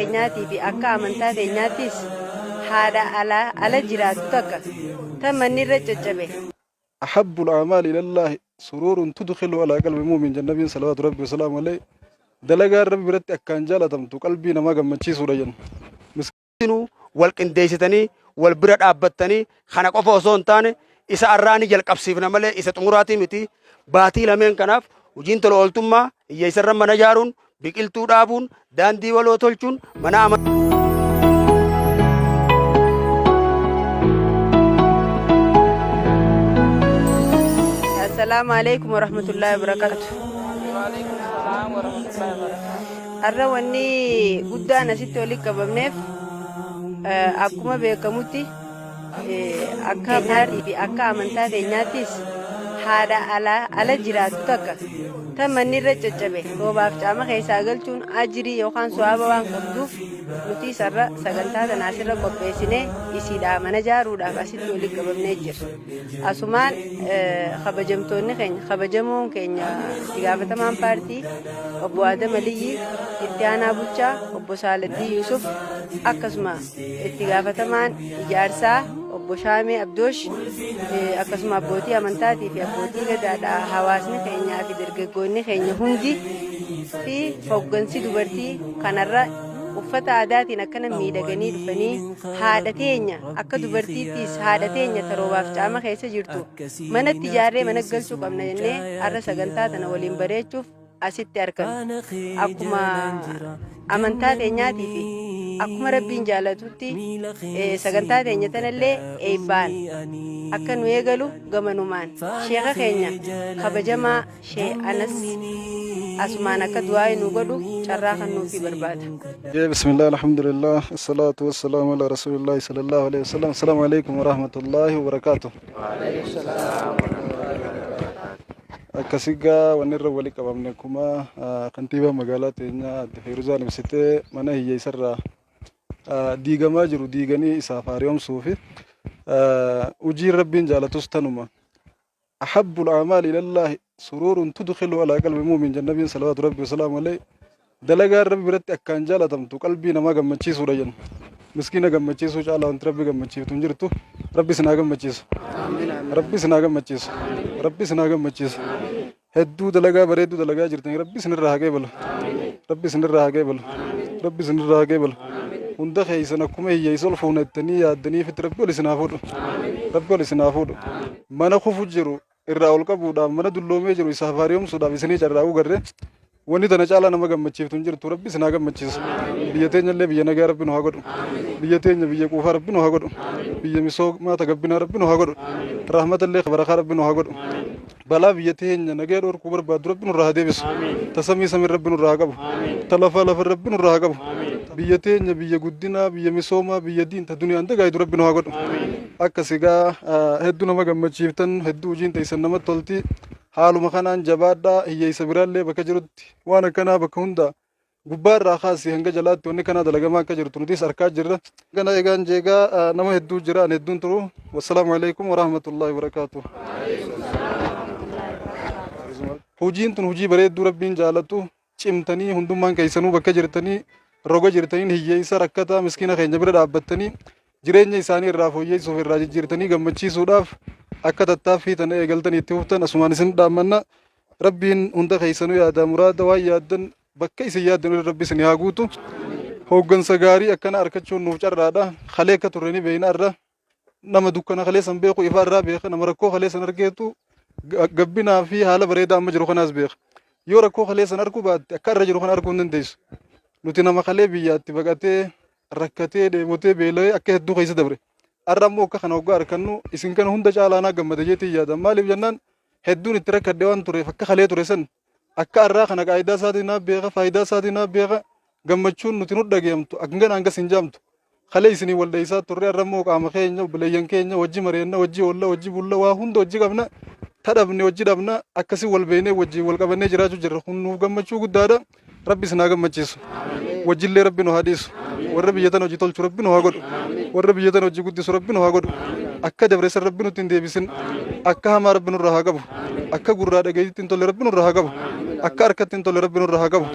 keenyaatii fi akka amantaa keenyaattis haadha ala jiraattu takka tan manni irra caccabe. أحب الأعمال إلى الله سرور تدخل على قلب مؤمن جنبي صلوات ربي وسلام عليه دلقا ربي برت أكان جالتم قلبي نما قمتشي سوريا مسكينو والقنديستني والبرد أبتني خنا قفا وصون تاني إسا أراني جل قبسيفنا ملي إسا تمراتي متي باتي لمن كناف وجين تلو أولتما يسر من جارون بكيلتو دابون داندي ولو تلچون منا السلام عليكم ورحمة الله وبركاته. وعليكم السلام ورحمة الله وبركاته. أرواني قدانا ستة وليك بمنف أكما بيكموتي أكا باري في أكا أمنتا ديناتيس haadha ala jiraattu takka tan manni irra caccabe roobaaf caama keessaa galchuun ajirii yookaan su'aaba waan qabduuf nuti sarra sagantaa tanaas irra qopheessinee isiidhaa mana ijaaruudhaaf asitti walitti qabamnee jirra. Asumaan kabajamtoonni keenya kabajamoon keenya itti gaafatamaan paartii obbo Adam Aliyyi, itti aanaa bulchaa obbo Saaladdii Yusuf akkasuma itti gaafatamaan ijaarsaa obbo Shaamee Abdoosh akkasuma abbootii amantaatii fi abbootii gadaadhaa hawaasni keenyaa fi dargaggoonni keenya hundi fi hoggansi dubartii kanarra uffata aadaatiin akkana miidhaganii dhufanii haadha teenya akka dubartiittis haadha teenya taroobaaf caama keessa jirtu manatti ijaarree mana galchuu qabna jennee har'a sagantaa tana waliin bareechuuf asitti argamu. Akkuma amantaa teenyaatii fi akkuma rabbiin jaalatutti sagantaa teenya tanallee eebbaan akka nu eegalu gamanumaan sheeka keenya kabajamaa Shee Anas asumaan akka du'aa nu godhu carraa kan nuufi barbaada. Bismillah alhamdulillah assalatu wassalamu ala rasulillah sallallahu alaihi wasallam. Assalamu alaikum warahmatullahi wabarakatuh. Akkasigaa wanni irra walii qabamne kuma kantiibaa magaalaa teenyaa adde Feeruzaan ibsitee mana hiyyeessarraa diigamaa jiru diiganii isaaf haaromsuu fi hojii rabbiin jaalatus tanuma. أحب الأعمال إلى الله سرور تدخل على قلب مؤمن جنبي صلوات ربي وسلام عليه دلقا ربي برت أكان جالتم قلبي نما قمتشي سوريا مسكينة قمتشي سوش على أنت ربي قمتشي تنجرتو ربي سنا قمتشي ربي سنا قمتشي ربي سنا قمتشي هدو دلقا بريدو دلقا جرتني ربي سنرها قبل ربي سنرها قبل ربي سنرها قبل hunda keessan akkuma hiyyeessa ol fuunattanii yaaddanii fi rabbi ol isinaa fuudhu rabbi ol isinaa fuudhu mana kufu jiru irraa ol qabuudhaaf mana dulloomee jiru isaaf haaromsuudhaaf isinii carraaquu garree wanni tana caalaa nama gammachiiftu hin jirtu rabbi isinaa gammachiisu biyya teenya illee biyya nagaa rabbi nu haa godhu biyya teenya biyya quufaa rabbi nu haa godhu biyya misoomaa gabbinaa rabbi nu haa godhu rahmata illee barakaa rabbi nu haa godhu balaa biyya teenya nagaa dhorkuu barbaadu rabbi nurraa haa deebisu tasamii samii rabbi nurraa haa qabu talafaa lafa rabbi nurraa haa qabu biyya teenya biyya guddinaa biyya misoomaa biyya diinta duniyaan dagaayitu rabbi nu haa godhu akkasigaa hedduu nama gammachiiftan hedduu hojiin teessan namatti tolti haaluma kanaan jabaadhaa hiyyeessa biraallee bakka jirutti waan akkanaa bakka hunda gubbaarraa kaasee hanga jalaatti wanni kanaa dalagamaa akka jirtu nutis arkaa jirra kana egaan jeegaa nama hedduu jira an hedduun turu wassalaamu alaikum warahmatullahi wabarakaatuh. Hojiin tun hojii bareedduu rabbiin jaalatu cimtanii hundummaan keessanuu bakka jirtanii roga jirtaniin hiyyeessa rakkataa miskiina keenya bira dhaabbattanii jireenya isaanii irraa fooyyessuuf irraa jijjiirtanii gammachiisuudhaaf akka tattaaffii tana eegaltanii itti fuftan asumaan isin dhaammanna rabbiin hunda keessanuu yaada muraada waan yaaddan bakka isin yaaddan rabbi isin haa guutu hooggansa gaarii akkana argachuun nuuf carraadha kalee akka turreni beeyna irra nama dukkana kalee san beeku ifa irraa beeka nama rakkoo kalee san argeetu gabbinaa fi haala bareedaa amma jiru kanaas beeka yoo rakkoo kalee san arguu baatte akka irra jiru kana arguu hin dandeessu nuti nama kalee biyyaatti baqatee rakkatee deemotee beela'ee akka hedduu keessa dabre arra ammoo akka kana hoggaa argannu isin kana hunda caalaanaa gammada jeetii yaada maaliif jennaan hedduun itti rakkadde waan tureef akka kalee ture san akka arraa kana qaayidaa isaatii naaf beeka faayidaa isaatii naaf beeka gammachuun nuti nu dhageemtu akkana hangas hin jaamtu kalee isinii waldeessaa turre arra ammoo qaama keenya obboleeyyan keenya wajji mareenna wajji olla wajji bulla waa hunda wajji qabna tadhabne wajji dhabna akkasii wal beeknee wajji wal qabannee jiraachuu jirra kun nuuf gammachuu guddaadha rabbi isin haa gammachiisu wajjillee rabbi nu haa dhiisu warra biyya tana hojii tolchu rabbi nu haa godhu warra biyya tana hojii guddisu rabbi nu haa godhu akka dabreessan rabbi nutti hin deebisin akka hamaa rabbi nurraa haa qabu akka gurraa dhageettiin tolle rabbi nurraa haa qabu akka harkattiin tole rabbi nurra haa qabu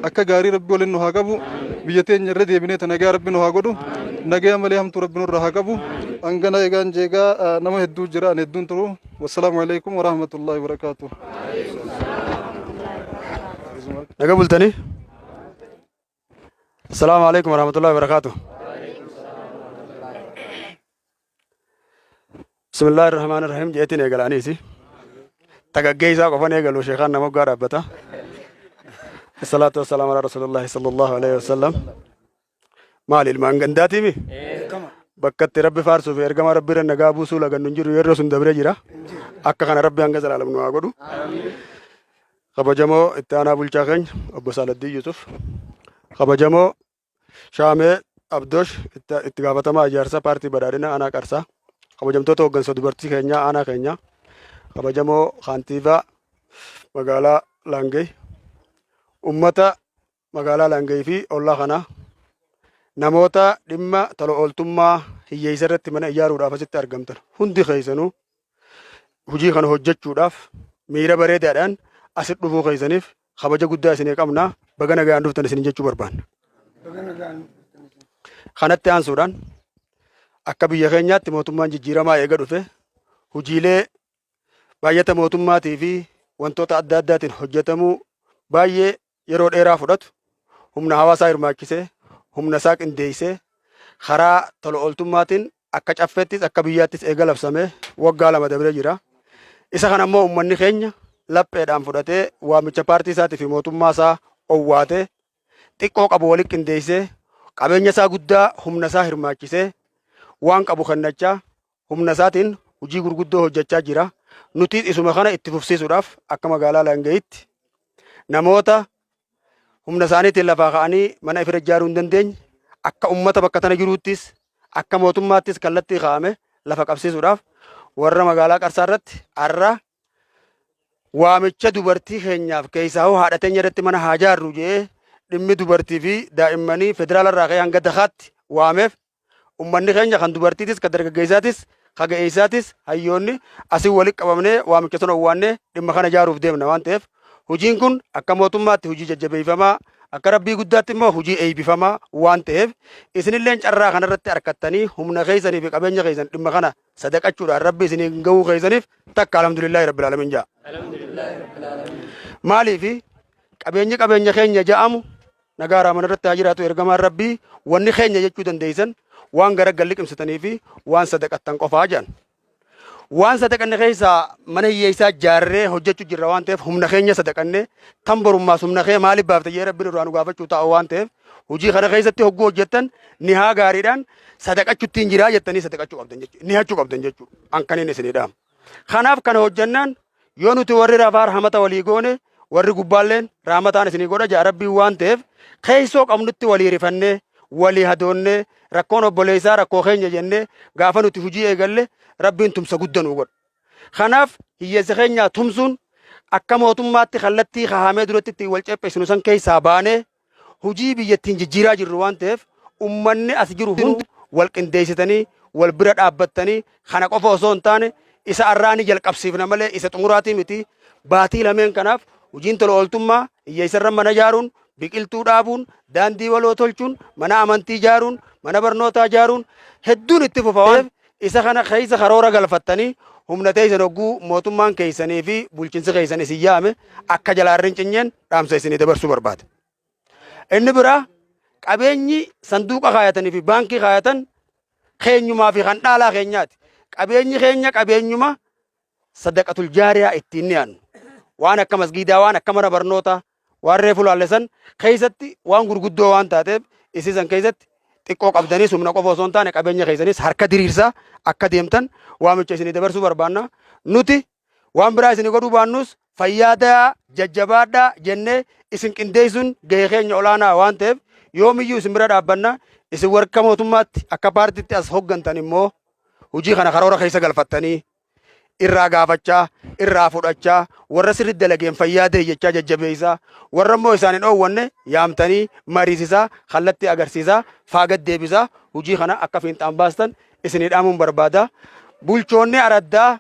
akka gaarii rabbi waliin nu haa qabu biyya teenya irra deebinee nagaa rabbi nu haa godhu nagaa malee hamtuu rabbi nurra haa qabu angana egaan jeegaa nama hedduu jira an hedduun turu wassalaamu alaikum wa rahmatullahi wa barakaatuh. naga bultanii assalaamu alaikum wa rahmatullahi wa barakaatuh. bismillahir rahmanir rahim jeetiin eegalaaniisi tagaggeeysaa qofan eegalu sheekaan nama oggaa dhaabbata. asalaatu wasalaamu ala rasuulillahi sallallahu alaihi wasallam. maali ilmaan gandaatiimi bakkatti rabbi faarsuu fi ergama rabbi irra nagaa buusuu lagannu jiru yeroo sun dabree jira akka kana rabbi hanga zalaalam nu haa godhu. kabajamoo itti aanaa bulchaa keenya obbo Saaladdii Yusuf, kabajamoo Shaamee Abdoosh itti gaafatamaa ijaarsa paartii badhaadhina aanaa Qarsaa, kabajamtoota hooggansa dubartii keenyaa aanaa keenyaa, kabajamoo kaantiibaa magaalaa Laangee, ummata magaalaa Laangee fi ollaa kanaa, namoota dhimma tola ooltummaa hiyyeessa irratti mana ijaaruudhaaf asitti argamtan hundi keessanuu hojii kana hojjechuudhaaf miira bareedaadhaan asitti dhufuu keessaniif kabaja guddaa isinii qabna. baga nagaan dhuftan isin jechuu barbaanna. kanatti aansuudhaan akka biyya keenyaatti mootummaan jijjiiramaa eega dhufe hojiilee baay'ata mootummaatii fi wantoota adda addaatiin hojjetamuu baay'ee yeroo dheeraa fudhatu humna hawaasaa hirmaachisee humna isaa qindeessee karaa tola ooltummaatiin akka caffeettis akka biyyaattis eega labsamee waggaa 2 dabree jira. isa kana immoo uummanni keenya lapheedhaan fudhatee waamicha paartii isaatii fi mootummaa isaa owwaatee xiqqoo qabu walitti qindeessee qabeenya isaa guddaa humna isaa hirmaachisee waan qabu kennachaa humna isaatiin hojii gurguddoo hojjechaa jira. nuti isuma kana itti fufsiisuudhaaf akka magaalaa Laangeeyitti namoota humna isaaniitiin lafaa ka'anii mana ifira ijaaruu hin dandeenye akka ummata bakka tana jiruuttis akka mootummaattis kallattii kaa'ame lafa qabsiisuudhaaf warra magaalaa Qarsaa irratti har'a waamicha dubartii keenyaaf keessaa haadha teenya irratti mana haa ijaarru jedhee dhimmi dubartii fi daa'immanii federaala irraa ka'ee hanga dakaatti waameef ummanni keenya kan dubartiitis kan dargaggeessaatis kan ga'eessaatis hayyoonni asii walitti qabamnee waamicha sana owwaannee dhimma kana ijaaruuf deemna waan ta'eef hojiin kun akka mootummaatti hojii jajjabeeffamaa akka rabbii guddaatti immoo hojii eebbifamaa waan ta'eef isinillee carraa kanarratti harkattanii humna keessanii fi qabeenya keessan dhimma kana sadaqachuudhaan rabbi isinii gahuu keessaniif takka alhamdulillahi rabbil alamin jaa. maaliif qabeenya keenya ja'amu nagaa raaman irratti haa jiraatu ergamaan rabbii wanni keenya jechuu dandeessan waan gara galli qimsitanii fi waan sadaqattan qofaa jedhan. waan sadaqanne keessaa mana hiyyeessaa ijaarree hojjechuu jirra waan ta'eef humna keenya sadaqannee tan borummaas humna kee maaliif baafte jedhee rabbiin irraa nu gaafachuu taa'u waan ta'eef hojii kana keessatti hogguu hojjettan ni haa gaariidhaan sadaqachuutti hin jiraa jettanii sadaqachuu qabdan jechuudha. ni hachuu qabdan jechuudha. Ankaniin isinii dhaama. Kanaaf kana hojjannaan yoo nuti warri rafaa rahmata walii goone warri gubbaalleen rahmataan isinii godha jaa rabbiin waan ta'eef keessoo qabnutti walii rifannee walii hadoonnee rakkoon obboleessaa rakkoo keenya jennee gaafa nuti hojii eegalle rabbiin tumsa guddaa nuu godha. Kanaaf hiyyeessa keenya tumsuun akka mootummaatti kallattii kaa'amee duratti ittiin wal ceepheessinu san keessaa baanee hojii biyyattiin jijjiiraa jirru waan ta'eef ummanni as jiru hundi wal qindeessitanii wal bira dhaabbattanii kana qofa osoo hin taane isa arraanii jalqabsiifna malee isa xumuraatii miti. Baatii lameen kanaaf hojiin tola ooltummaa hiyyeessarra mana ijaaruun biqiltuu dhaabuun daandii waloo tolchuun mana amantii ijaaruun mana barnootaa ijaaruun hedduun itti fufa waan isa kana keessa karoora galfattanii humna teessan hogguu mootummaan keessanii fi bulchiinsi keessan isin yaame akka jalaarrin cinyeen dhaamsa isinii dabarsuu barbaade. Inni biraa qabeenyi sanduuqa kaayatanii fi baankii kaayatan keenyumaa fi kan dhaalaa keenyaati. Qabeenyi keenya qabeenyuma sadaqatul jaariyaa ittiin ni aannu. Waan akka masgiidaa waan akka mana barnootaa waan reefu laallesan keessatti waan gurguddoo waan taateef isiisan keessatti xiqqoo qabdanii humna qofa osoo hin taane qabeenya keessanis harka diriirsaa akka deemtan waamicha isinii dabarsuu barbaanna. Nuti waan biraa isinii godhuu baannus fayyaadaa jajjabaadhaa jennee isin qindeessuun gahee keenya olaanaa waan ta'eef yoomiyyuu isin bira dhaabbanna. Isin warra mootummaatti akka paartiitti as hoggantan immoo hojii kana karoora keessa galfattanii irraa gaafachaa irraa fudhachaa warra sirriitti dalageen fayyaadee jechaa jajjabeessaa warra immoo isaaniin dhoowwanne yaamtanii mariisisaa kallattii agarsiisaa faagad deebisaa hojii kana akka fiinxaan baastan isinii dhaamuun barbaada. Bulchoonni araddaa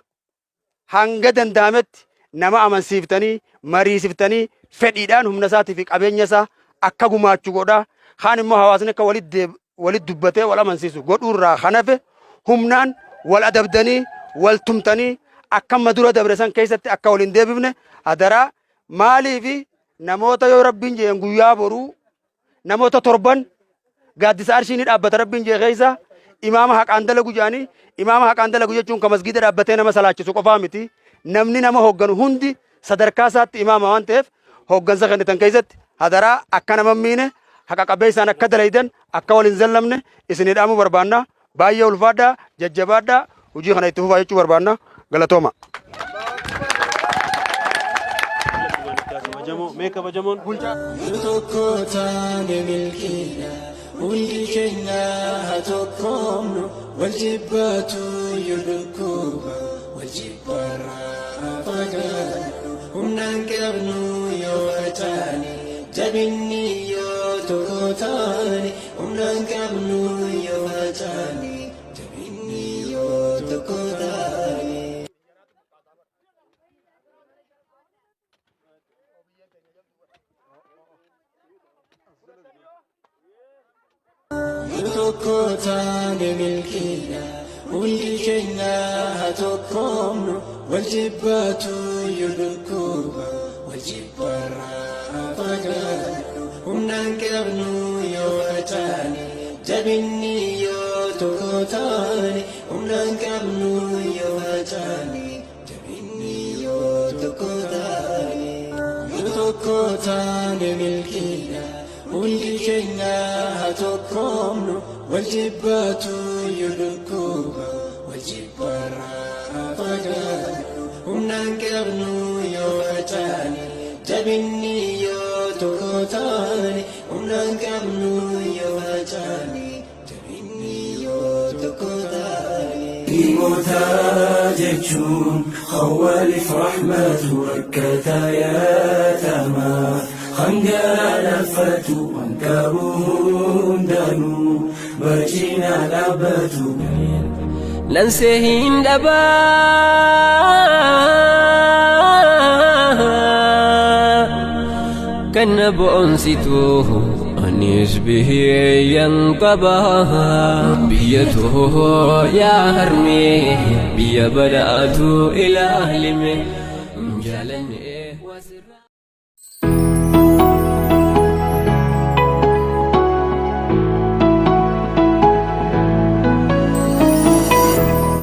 hanga danda'ametti nama amansiiftanii mariisiftanii fedhiidhaan humna isaatii fi qabeenya isaa akka gumaachuu godha. Kaan immoo hawaasni akka walit dubbatee wal amansiisu godhuurraa hanafe humnaan wal adabdanii wal tumtanii akka madura dabre san keessatti akka waliin deebifne adaraa. Maaliif namoota yoo rabbiin jeen guyyaa boruu namoota torban gaaddisa arshiin dhaabbata rabbiin jee keessa imaama haqaan dalagu jaanii imaama haqaan dalagu jechuun ka masgida dhaabbatee nama salaachisu qofaa miti. Namni nama hoogganu hundi sadarkaa isaatti imaama waan ta'eef hooggansa kennitan keessatti hadaraa akka nama miine haqa qabeessaan akka dalaydan akka waliin zallamne isin hidhaamuu barbaanna. Baay'ee ulfaadhaa jajjabaadhaa hojii kana itti fufaa jechuu barbaanna. Galatooma. Meeqa bajamoon bulchaa tokko taane milkiidha hundi keenya haa tokkoomnu wal jibbaatu yoo dhukkuba wal jibbarraa fagaannu humnaan qabnu yoo taane jabinni yoo tokko taane humnaan qabnu yoo taane jabinni yoo tokko taane. Tokko taane milkiidha hundi keenya haa tokkoomnu wal jibbaatu yoo dhukkuba wal jibbarraa fagaannu humnaan qabnu yoo taane jabinni yoo tokko taane humnaan qabnu yoo taane jabinni yoo tokko taane. Tokko taane milkiidha hundi keenya haa tokkoomnu wal jibbaatu yoo dhukkuba wal jibbarraa fagaannu humnaan qabnu yoo taane jabinni yoo tokko taane humnaan qabnu yoo taane jabinni yoo tokko taane. Dhimmoota jechuun hawwaaliif rahmatu rakkataa yaatamaa. Hangara fatu wankabundanu bajina labatu lansehin daba kanabu ansituhu anis bihi yanqabaha biyatuhu ya harmi biya bada'atu ila ahlime jalan wasira